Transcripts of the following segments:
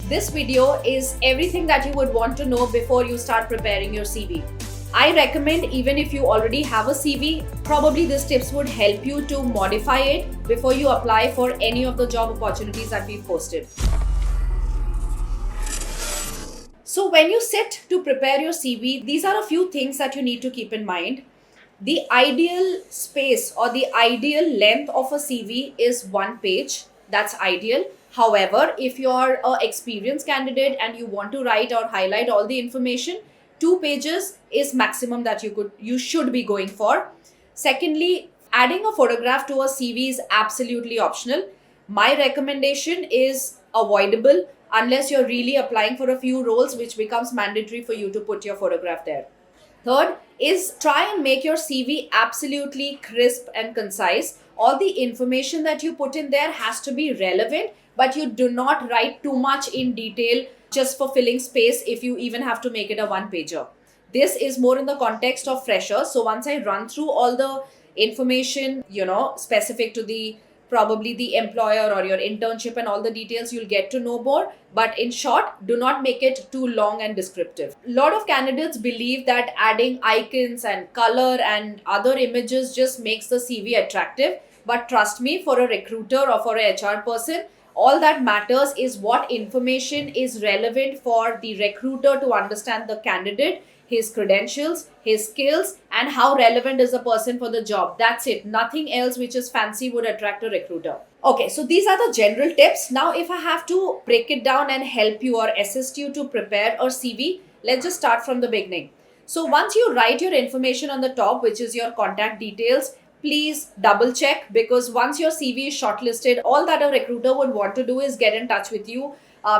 This video is everything that you would want to know before you start preparing your CV. I recommend, even if you already have a CV, probably these tips would help you to modify it before you apply for any of the job opportunities that we've posted. So when you sit to prepare your CV, these are a few things that you need to keep in mind. The ideal space or the ideal length of a CV is 1 page. That's ideal. However, if you're an experienced candidate and you want to write or highlight all the information, 2 pages is maximum that you should be going for. Secondly, adding a photograph to a CV is absolutely optional. My recommendation is avoidable unless you're really applying for a few roles, which becomes mandatory for you to put your photograph there. Third is try and make your CV absolutely crisp and concise. All the information that you put in there has to be relevant, but you do not write too much in detail just for filling space if you even have to make it a 1 pager. This is more in the context of freshers. So once I run through all the information, specific to the probably the employer or your internship and all the details, you'll get to know more. But in short, do not make it too long and descriptive. A lot of candidates believe that adding icons and color and other images just makes the CV attractive. But trust me, for a recruiter or for a HR person, all that matters is what information is relevant for the recruiter to understand the candidate, his credentials, his skills, and how relevant is the person for the job. That's it. Nothing else which is fancy would attract a recruiter. Okay, so these are the general tips. Now, if I have to break it down and help you or assist you to prepare a CV, let's just start from the beginning. So once you write your information on the top, which is your contact details, please double check, because once your CV is shortlisted, all that a recruiter would want to do is get in touch with you.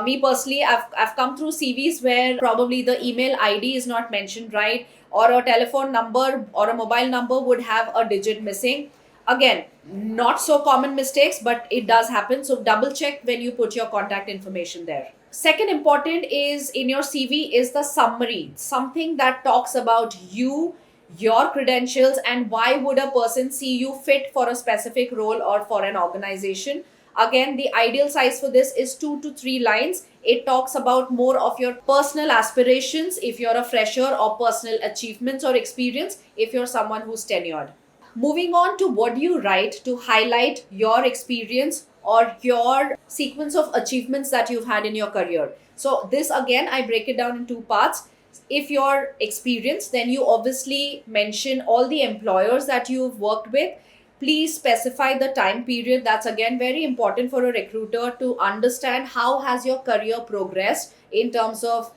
Me personally, I've come through CVs where probably the email ID is not mentioned right, or a telephone number or a mobile number would have a digit missing. Again, not so common mistakes, but it does happen. So double check when you put your contact information there. Second important is in your CV is the summary, something that talks about you, your credentials, and why would a person see you fit for a specific role or for an organization. Again, the ideal size for this is 2 to 3 lines. It talks about more of your personal aspirations if you're a fresher, or personal achievements or experience if you're someone who's tenured. Moving on to what do you write to highlight your experience or your sequence of achievements that you've had in your career. So this again, I break it down in 2 parts. If you're experienced, then you obviously mention all the employers that you've worked with. Please specify the time period. That's again very important for a recruiter to understand how has your career progressed in terms of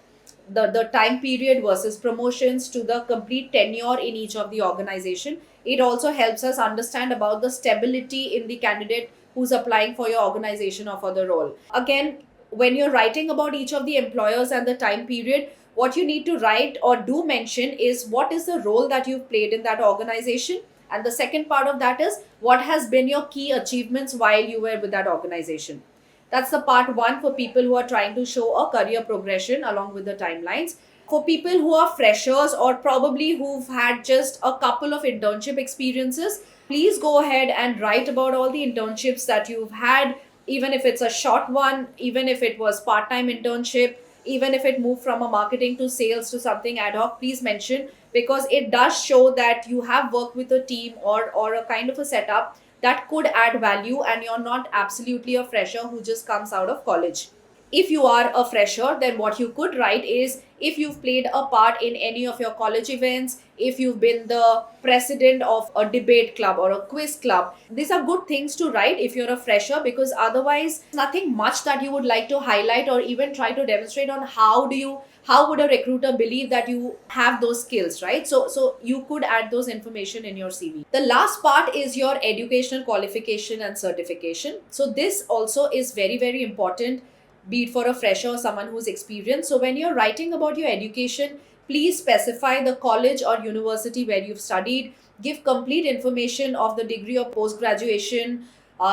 the time period versus promotions to the complete tenure in each of the organization. It also helps us understand about the stability in the candidate who's applying for your organization or for the role. Again, when you're writing about each of the employers and the time period, what you need to write or do mention is what is the role that you've played in that organization. And the second part of that is what has been your key achievements while you were with that organization. That's the part one for people who are trying to show a career progression along with the timelines. For people who are freshers or probably who've had just a couple of internship experiences, please go ahead and write about all the internships that you've had, even if it's a short one, even if it was part-time internship, even if it moved from a marketing to sales to something ad hoc, please mention, because it does show that you have worked with a team or a kind of a setup that could add value, and you're not absolutely a fresher who just comes out of college. If you are a fresher, then what you could write is if you've played a part in any of your college events, if you've been the president of a debate club or a quiz club. These are good things to write if you're a fresher, because otherwise nothing much that you would like to highlight or even try to demonstrate on how would a recruiter believe that you have those skills, right? So you could add those information in your CV. The last part is your educational qualification and certification. So this also is very, very important, be it for a fresher or someone who's experienced. So when you're writing about your education, please specify the college or university where you've studied. Give complete information of the degree of post-graduation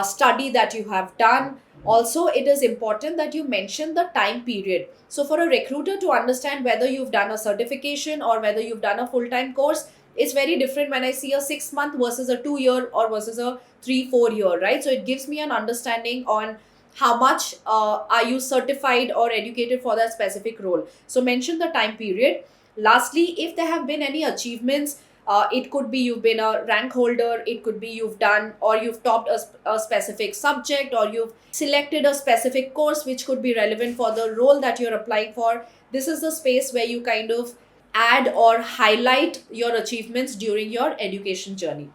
study that you have done. Also, it is important that you mention the time period. So for a recruiter to understand whether you've done a certification or whether you've done a full-time course, it's very different when I see a 6 month versus a 2 year or versus a 3-4 year, right? So it gives me an understanding on how much are you certified or educated for that specific role. So mention the time period. Lastly, if there have been any achievements, it could be you've been a rank holder, it could be you've done or you've topped a specific subject, or you've selected a specific course which could be relevant for the role that you're applying for. This is the space where you kind of add or highlight your achievements during your education journey.